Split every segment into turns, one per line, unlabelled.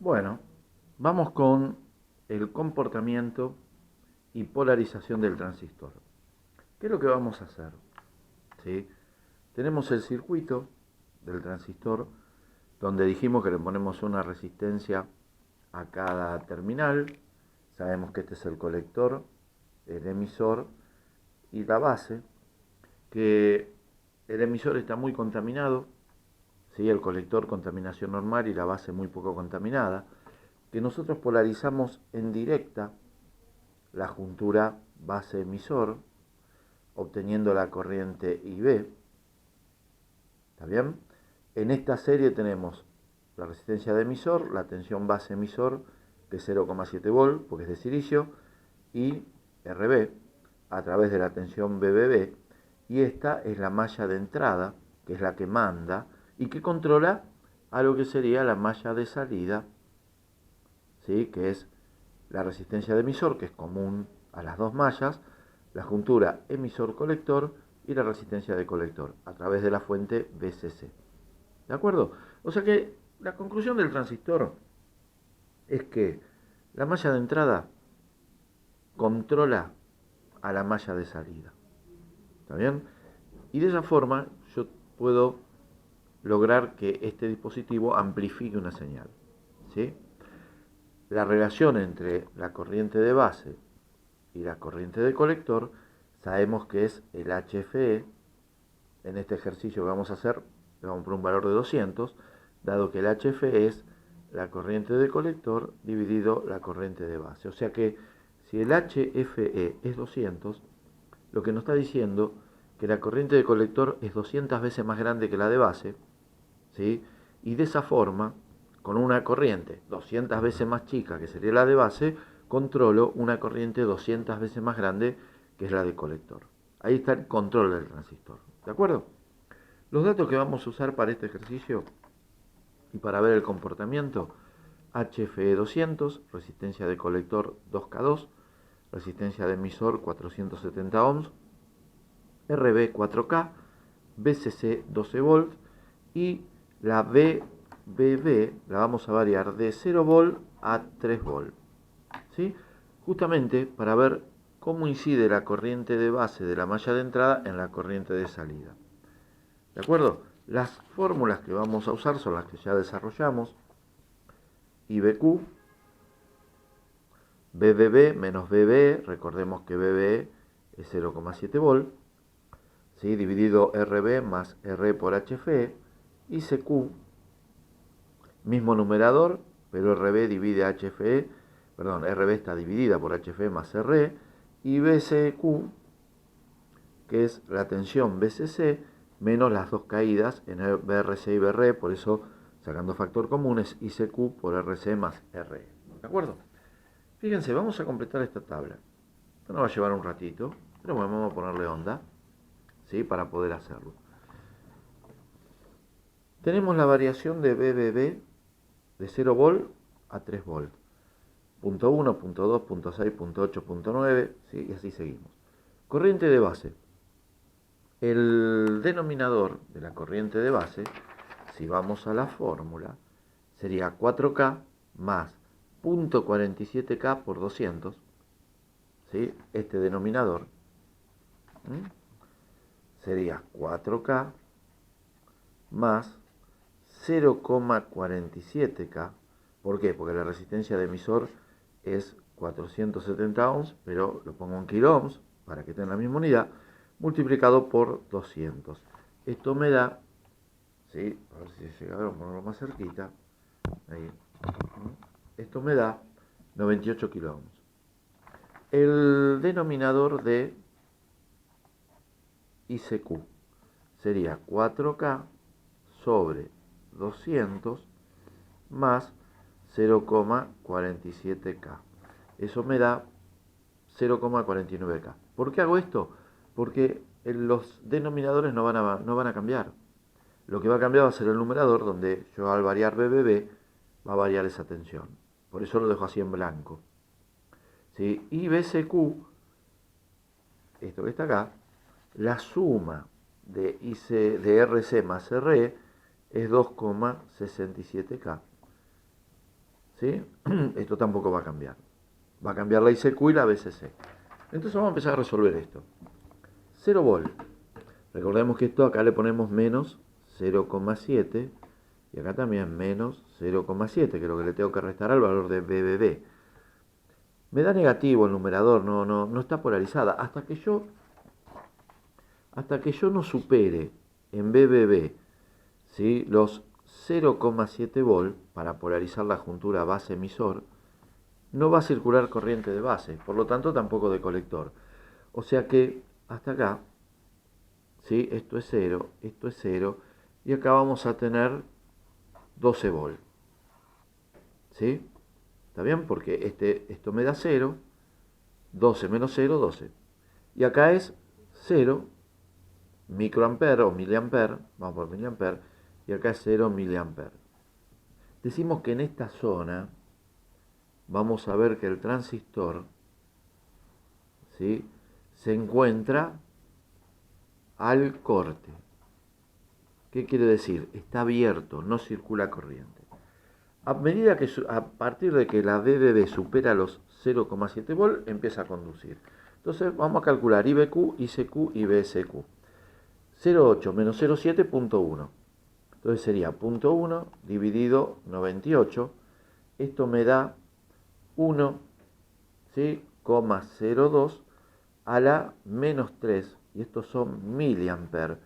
Bueno, vamos con el comportamiento y polarización del transistor. ¿Qué es lo que vamos a hacer? ¿Sí? Tenemos el circuito del transistor donde dijimos que le ponemos una resistencia a cada terminal. Sabemos que este es el colector, el emisor y la base, que el emisor está muy contaminado, ¿sí? El colector contaminación normal y la base muy poco contaminada, que nosotros polarizamos en directa la juntura base-emisor, obteniendo la corriente IB. ¿Está bien? En esta serie tenemos la resistencia de emisor, la tensión base-emisor de 0,7 volt, porque es de silicio, y RB a través de la tensión BBB. Y esta es la malla de entrada, que es la que manda y que controla a lo que sería la malla de salida, ¿sí? Que es la resistencia de emisor, que es común a las dos mallas, la juntura emisor-colector y la resistencia de colector a través de la fuente BCC. ¿De acuerdo? O sea que la conclusión del transistor es que la malla de entrada controla a la malla de salida. ¿Está bien? Y de esa forma yo puedo lograr que este dispositivo amplifique una señal. ¿Sí? La relación entre la corriente de base y la corriente de colector sabemos que es el HFE. En este ejercicio que vamos a hacer, le vamos a poner un valor de 200, dado que el HFE es la corriente de colector dividido la corriente de base. O sea que si el HFE es 200, lo que nos está diciendo que la corriente de colector es 200 veces más grande que la de base, ¿sí? Y de esa forma, con una corriente 200 veces más chica que sería la de base, controlo una corriente 200 veces más grande que es la de colector. Ahí está el control del transistor. ¿De acuerdo? Los datos que vamos a usar para este ejercicio y para ver el comportamiento: HFE 200, resistencia de colector 2K2, resistencia de emisor 470 ohms, RB 4K, BCC 12 volt y la BBB la vamos a variar de 0 volt a 3 volt. ¿Sí? Justamente para ver cómo incide la corriente de base de la malla de entrada en la corriente de salida. ¿De acuerdo? Las fórmulas que vamos a usar son las que ya desarrollamos. IBQ, BBB menos BBE, recordemos que BBE es 0,7 volt, ¿sí? Dividido RB más R por HFE, y CQ, mismo numerador, pero RB divide HFE, perdón, RB está dividida por HFE más RE, y BCQ, que es la tensión BCC, menos las dos caídas en el BRC y BRE, por eso sacando factor común es ICQ por RC más RE. ¿De acuerdo? Fíjense, vamos a completar esta tabla. Esto nos va a llevar un ratito, pero bueno, vamos a ponerle onda, ¿sí? Para poder hacerlo. Tenemos la variación de BBB de 0 volt a 3 volt. Punto 1, punto 2, punto 6, punto 8, punto 9, ¿sí? Y así seguimos. Corriente de base. El denominador de la corriente de base, si vamos a la fórmula, sería 4K más 0.47K por 200, ¿sí? Este denominador sería 4K más 0,47K. ¿Por qué? Porque la resistencia de emisor es 470 ohms, pero lo pongo en kilo ohms para que tenga la misma unidad, multiplicado por 200. Esto me da, ¿sí? A ver si llega a ponerlo más cerquita. Ahí. Esto me da 98 kilo ohms. El denominador de ICQ sería 4K sobre 200 más 0,47K. Eso me da 0,49K. ¿Por qué hago esto? Porque los denominadores no van a cambiar. Lo que va a cambiar va a ser el numerador, donde yo al variar BBB va a variar esa tensión. Por eso lo dejo así en blanco. ¿Sí? Y BCQ, esto que está acá, la suma de RC más RE es 2,67K. ¿sí? Esto tampoco va a cambiar. Va a cambiar la ICQ y la BCC. Entonces vamos a empezar a resolver esto. 0 volt. Recordemos que esto acá le ponemos menos 0,7 y acá también menos 0,7, que es lo que le tengo que restar al valor de BBB. Me da negativo el numerador, no está polarizada. Hasta que yo no supere en BBB, ¿sí?, los 0,7 volt para polarizar la juntura base-emisor, no va a circular corriente de base, por lo tanto tampoco de colector. O sea que hasta acá, ¿sí?, esto es 0, y acá vamos a tener 12 volt. ¿Sí? ¿Está bien? Porque esto me da 0, 12 menos 0, 12. Y acá es 0 microampere o miliampere, vamos por miliampere, y acá es 0 miliampere. Decimos que en esta zona vamos a ver que el transistor, ¿sí?, se encuentra al corte. ¿Qué quiere decir? Está abierto, no circula corriente. A partir de que la BBB supera los 0,7 volt, empieza a conducir. Entonces vamos a calcular IBQ, ICQ y BSQ. 0,8 menos 0,7, punto 1. Entonces sería punto 1 dividido 98. Esto me da 1, ¿sí?, 0,02 a la menos 3. Y estos son miliamperes.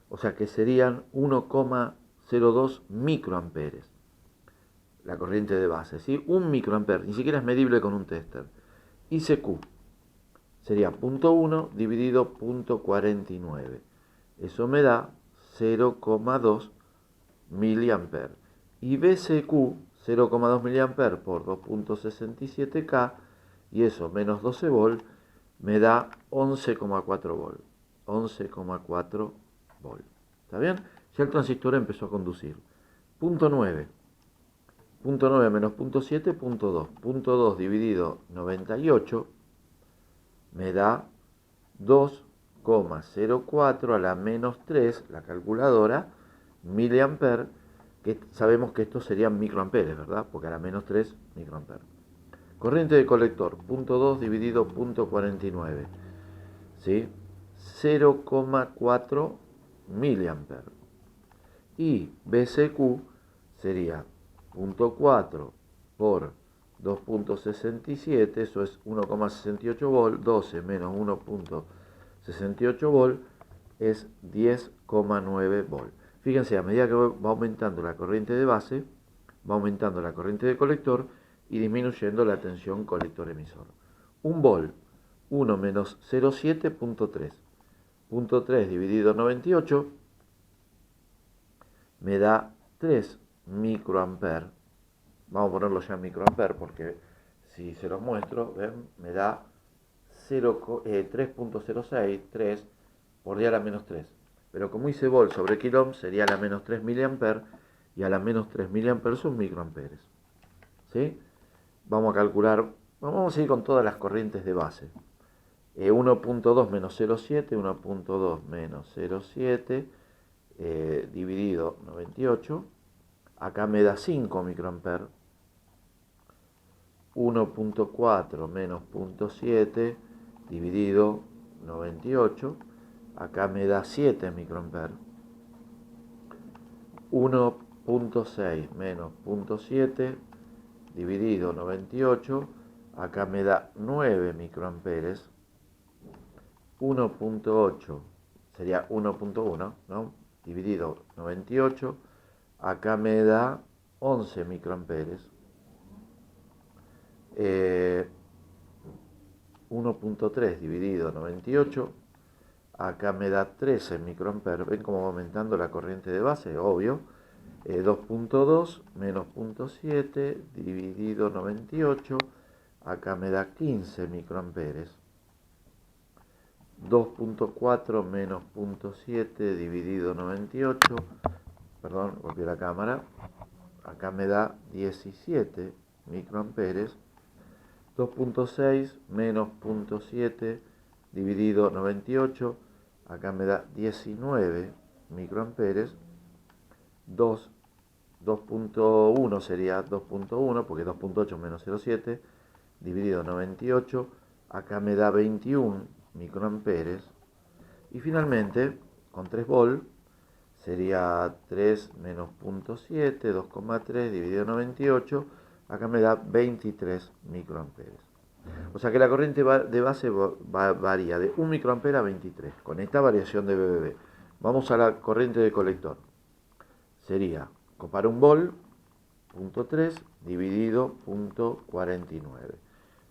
O sea que serían 1,02 microamperes. La corriente de base, ¿sí? 1 microampere, ni siquiera es medible con un tester. ICQ sería 0,1 dividido 0,49. Eso me da 0,2 miliampere. Y BCQ, 0,2 miliampere por 2,67 K, y eso menos 12 volt, me da 11,4 volt. 11,4 volt. ¿Está bien? Ya el transistor empezó a conducir. Punto 9. Punto 9 menos punto 7, punto 2. Punto 2 dividido 98 me da 2,04 a la menos 3, la calculadora, miliampere, que sabemos que estos serían microamperes, ¿verdad? Porque a la menos 3, microamperes. Corriente de colector, punto 2 dividido punto 49, ¿sí? 0,4 miliampere. Y BCQ sería 0,4 por 2,67, eso es 1,68 volt, 12 menos 1,68 volt es 10,9 volt. Fíjense, a medida que va aumentando la corriente de base, va aumentando la corriente de colector y disminuyendo la tensión colector-emisor. 1 volt, 1 menos 0,7, punto 3. Punto 3 dividido 98 me da 3 microamperes. Vamos a ponerlo ya en microamperes porque si se los muestro, ¿ven?, me da 3,06, 3 por 10 a la menos 3. Pero como hice volt sobre kilómetros, sería a la menos 3 miliamperes, y a la menos 3 miliamperes son microamperes. ¿Sí? Vamos a calcular, vamos a ir con todas las corrientes de base. 1,2 menos 0,7, 1,2 menos 0,7, dividido 98, acá me da 5 microamperes. 1,4 menos 0,7 dividido 98, acá me da 7 microamperes. 1,6 menos 0,7 dividido 98, acá me da 9 microamperes. 1,8 sería 1,1, ¿no?, dividido 98, acá me da 11 microamperes. 1,3 dividido 98, acá me da 13 microamperes. ¿Ven cómo va aumentando la corriente de base? Obvio. 2,2 menos 0,7 dividido 98, acá me da 15 microamperes. 2,4 menos 0,7 dividido 98, perdón, golpeé la cámara, acá me da 17 microamperes. 2,6 menos 0,7 dividido 98, acá me da 19 microamperes. 2 2.1 sería 2.1, porque 2.8 menos 0,7, dividido 98, acá me da 21 microamperes. Y finalmente, con 3 volt, sería 3 menos 0.7, 2,3 dividido 98, acá me da 23 microamperes. O sea que la corriente de base varía de 1 microampere a 23, con esta variación de BBB. Vamos a la corriente de colector. Sería, para un volt, 0.3 dividido 0.49.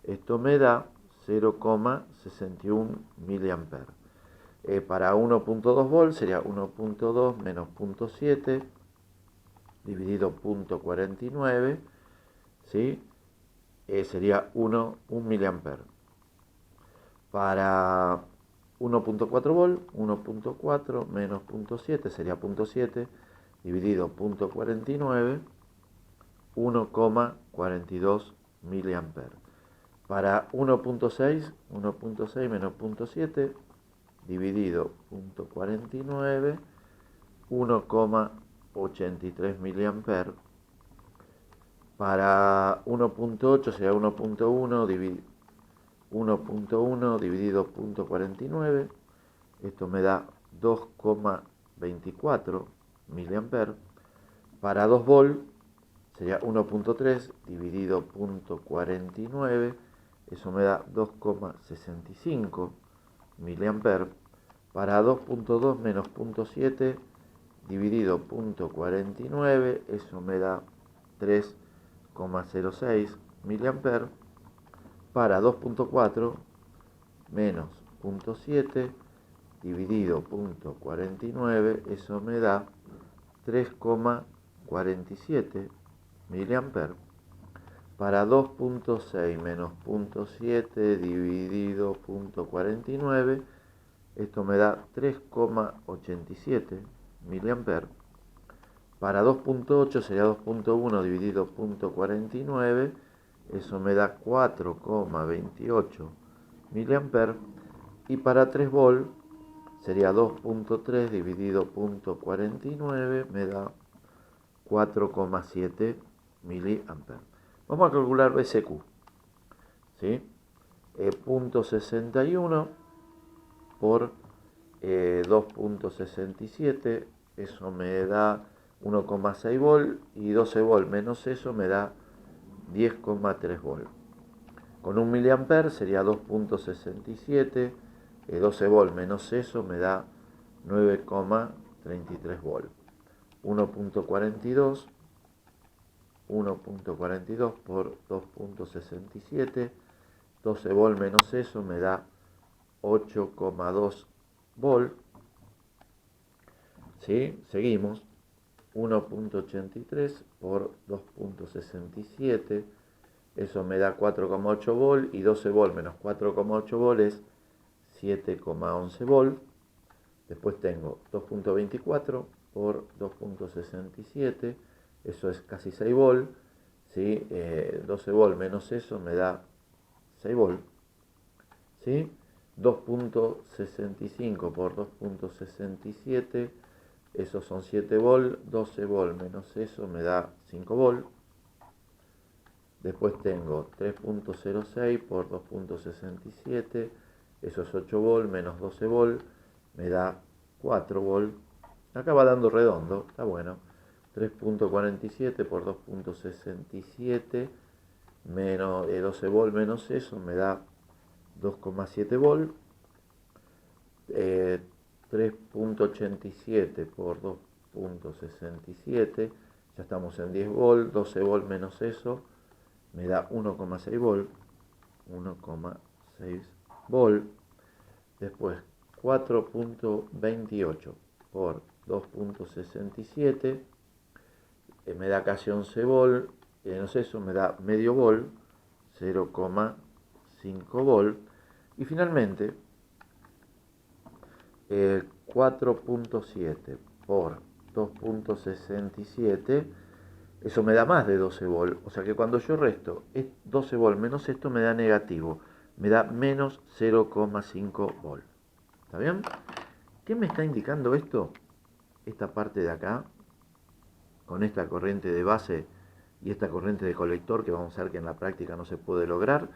Esto me da 0,61 miliamperes. Para 1.2 volt sería 1.2 menos 0.7 dividido 0.49, ¿sí? Sería 1 miliampere. Para 1.4 volt, 1.4 menos 0.7 sería 0.7 dividido 0.49, 1,42 miliamperes. Para 1.6, 1.6 menos 0.7 dividido 0.49, 1,83 miliamperes. Para 1.8 sería 1.1 dividido 0.49, esto me da 2,24 miliamperes. Para 2 volt sería 1.3 dividido 0.49, eso me da 2,65 miliamperes. Para 2.2 menos 0.7 dividido 0.49, eso me da 3,06 miliamperes. Para 2.4 menos 0.7 dividido 0.49, eso me da 3,47 miliamperes. Para 2.6 menos 0.7 dividido 0.49, esto me da 3,87 miliamperes. Para 2.8 sería 2.1 dividido 0.49, eso me da 4,28 miliamperes. Y para 3 volt sería 2.3 dividido 0.49, me da 4,7 miliamperes. Vamos a calcular BCQ, ¿sí? 0.61 por 2.67, eso me da 1,6 volt, y 12 volt menos eso me da 10,3 volt. Con 1 miliamper sería 2.67, 12 volt menos eso me da 9,33 volt. 1.42 por 2.67, 12 volt menos eso me da 8,2 volt. ¿Sí? Seguimos. 1.83 por 2.67, eso me da 4,8 volt, y 12 volt menos 4,8 volt es 7,11 volt. Después tengo 2.24 por 2.67, eso es casi 6 volt, ¿sí? 12 volt menos eso me da 6 volt, ¿sí? 2.65 por 2.67, esos son 7 volt, 12 volt menos eso me da 5 volt. Después tengo 3.06 por 2.67, eso es 8 volt menos 12 volt, me da 4 volt. Acá va dando redondo, está bueno. 3.47 por 2.67 menos 12 volt menos eso me da 2,7 volt. 3.87 por 2.67, ya estamos en 10 volt, 12 volt menos eso me da 1,6 volt, 1,6 volt. Después 4.28 por 2.67 me da casi 11 volt, menos eso me da medio volt, 0,5 volt. Y finalmente 4.7 por 2.67, eso me da más de 12 volt. O sea que cuando yo resto 12 volt menos esto me da negativo, me da menos 0,5 volt. ¿Está bien? ¿Qué me está indicando esto? Esta parte de acá con esta corriente de base y esta corriente de colector, que vamos a ver que en la práctica no se puede lograr,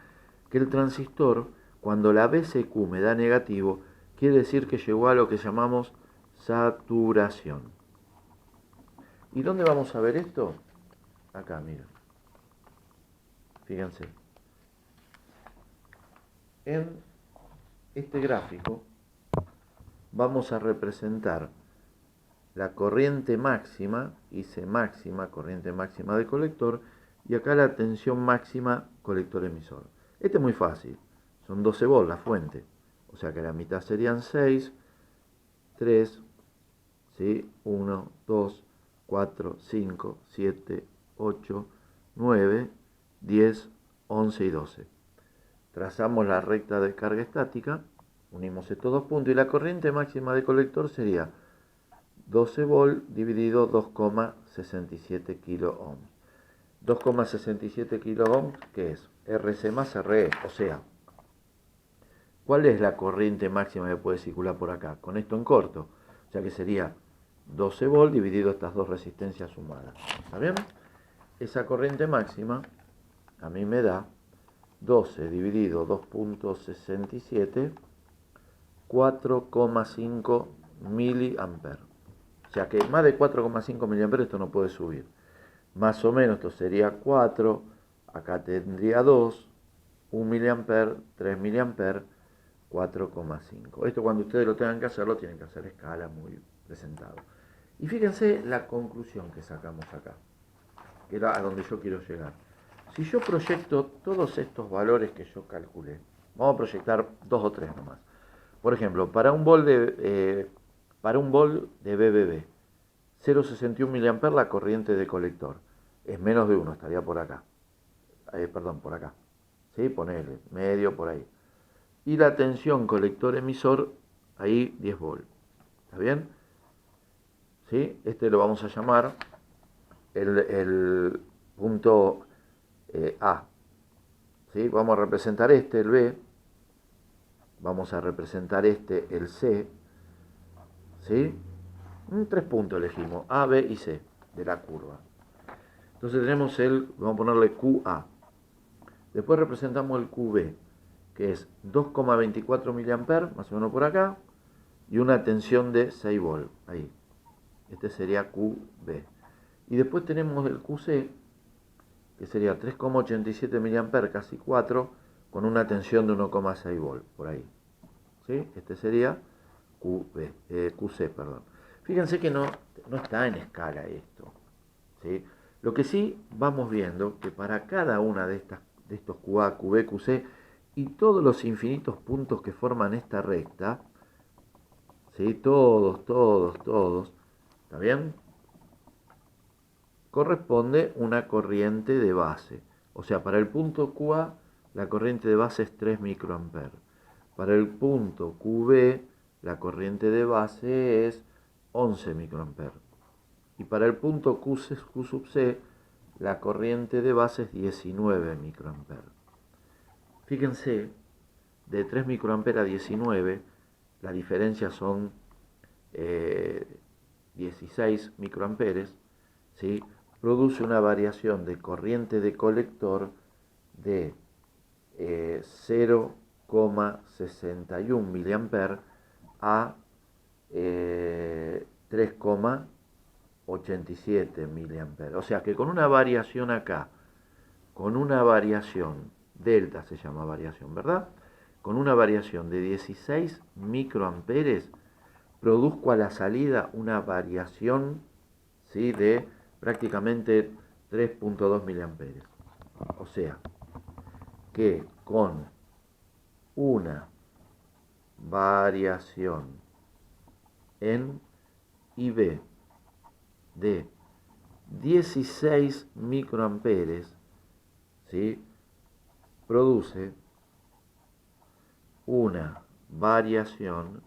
que el transistor, cuando la BCQ me da negativo, quiere decir que llegó a lo que llamamos saturación. ¿Y dónde vamos a ver esto? Acá, miren. Fíjense. En este gráfico vamos a representar la corriente máxima, hice máxima, corriente máxima de colector, y acá la tensión máxima colector-emisor. Este es muy fácil, son 12 volts la fuente, o sea que la mitad serían 6, 3, ¿sí? 1, 2, 4, 5, 7, 8, 9, 10, 11 y 12. Trazamos la recta de carga estática, unimos estos dos puntos y la corriente máxima de colector sería 12 volt dividido 2,67 kilo ohms. 2,67 kilo ohms, ¿qué es? RC más RE, o sea, ¿cuál es la corriente máxima que puede circular por acá? Con esto en corto, o sea que sería 12 volt dividido estas dos resistencias sumadas. ¿Está bien? Esa corriente máxima a mí me da 12 dividido 2,67, 4,5 miliamperes. O sea que más de 4,5 miliamperes esto no puede subir. Más o menos esto sería 4, acá tendría 2, 1 miliamper, 3 miliamper, 4,5. Esto cuando ustedes lo tengan que hacer, lo tienen que hacer a escala muy presentado. Y fíjense la conclusión que sacamos acá, que era a donde yo quiero llegar. Si yo proyecto todos estos valores que yo calculé, vamos a proyectar 2 o 3 nomás. Por ejemplo, para un bol de BBB, 0,61 mA la corriente de colector. Es menos de 1, estaría por acá. Perdón, por acá. ¿Sí? Ponele, medio por ahí. Y la tensión colector-emisor, ahí 10 volts. ¿Está bien? ¿Sí? Este lo vamos a llamar el punto A. ¿Sí? Vamos a representar este, el B. Vamos a representar este, el C. ¿Sí? 3 puntos elegimos, A, B y C de la curva. Entonces tenemos vamos a ponerle QA. Después representamos el QB, que es 2,24 mA, más o menos por acá, y una tensión de 6 volts, ahí. Este sería QB. Y después tenemos el QC, que sería 3,87 mA, casi 4, con una tensión de 1,6 volts, por ahí. ¿Sí? Este sería QC, perdón. Fíjense que no está en escala esto, ¿sí? Lo que sí vamos viendo que para cada una de estos QA, QB, QC y todos los infinitos puntos que forman esta recta, ¿sí? Todos, ¿está bien? Corresponde una corriente de base. O sea, para el punto QA la corriente de base es 3 microamperes. Para el punto QB la corriente de base es 11 microamperes. Y para el punto Q sub C, la corriente de base es 19 microamperes. Fíjense, de 3 microamperes a 19, la diferencia son 16 microamperes, ¿sí? Produce una variación de corriente de colector de 0,61 miliamperes a 3,87 miliamperes. O sea que con una variación acá, con una variación, delta se llama variación, ¿verdad? Con una variación de 16 microamperes, produzco a la salida una variación, ¿sí?, de prácticamente 3,2 miliamperes. O sea que con una variación en IB de 16 microamperes, ¿sí?, produce una variación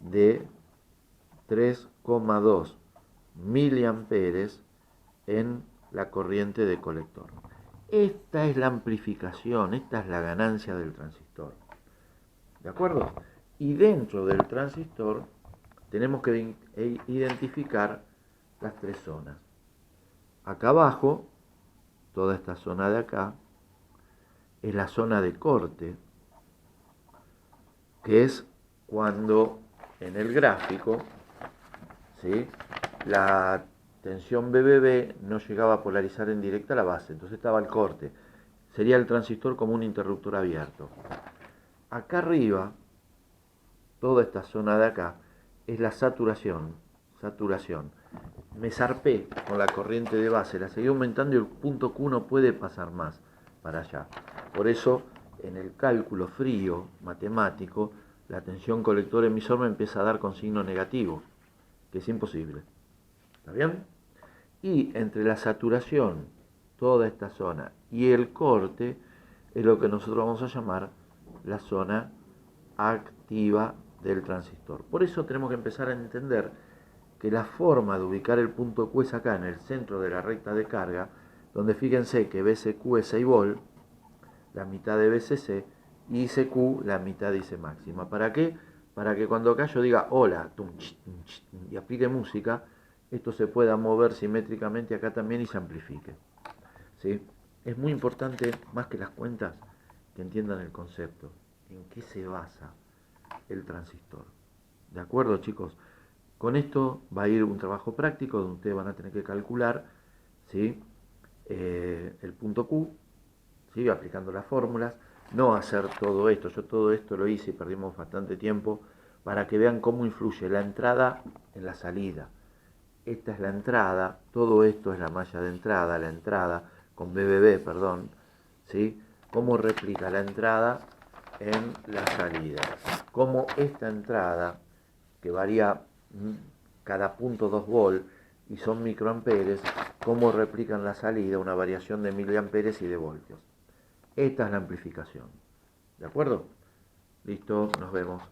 de 3,2 miliamperes en la corriente de colector. Esta es la amplificación, esta es la ganancia del transistor. ¿De acuerdo? Y dentro del transistor tenemos que identificar las tres zonas. Acá abajo, toda esta zona de acá, es la zona de corte, que es cuando en el gráfico, ¿sí?, la tensión BBB no llegaba a polarizar en directa la base, entonces estaba el corte. Sería el transistor como un interruptor abierto. Acá arriba, toda esta zona de acá, es la saturación. Me zarpé con la corriente de base, la seguí aumentando y el punto Q no puede pasar más para allá. Por eso, en el cálculo frío, matemático, la tensión colector-emisor me empieza a dar con signo negativo, que es imposible. ¿Está bien? Y entre la saturación, toda esta zona, y el corte, es lo que nosotros vamos a llamar la zona activa del transistor. Por eso tenemos que empezar a entender que la forma de ubicar el punto Q es acá, en el centro de la recta de carga, donde fíjense que BCQ es 6 volt, la mitad de BCC, y ICQ la mitad de IC máxima. ¿Para qué? Para que cuando acá yo diga hola, y aplique música, esto se pueda mover simétricamente acá también y se amplifique. ¿Sí? Es muy importante, más que las cuentas, que entiendan el concepto, en qué se basa el transistor. ¿De acuerdo, chicos? Con esto va a ir un trabajo práctico donde ustedes van a tener que calcular, ¿sí?, el punto Q, ¿sí?, aplicando las fórmulas. No hacer todo esto, yo todo esto lo hice y perdimos bastante tiempo, para que vean cómo influye la entrada en la salida. Esta es la entrada, todo esto es la malla de entrada, la entrada con BBB, perdón, ¿sí? Cómo replica la entrada en la salida. Cómo esta entrada, que varía cada punto 2 volt y son microamperes, cómo replican la salida, una variación de miliamperes y de voltios. Esta es la amplificación. ¿De acuerdo? Listo, nos vemos.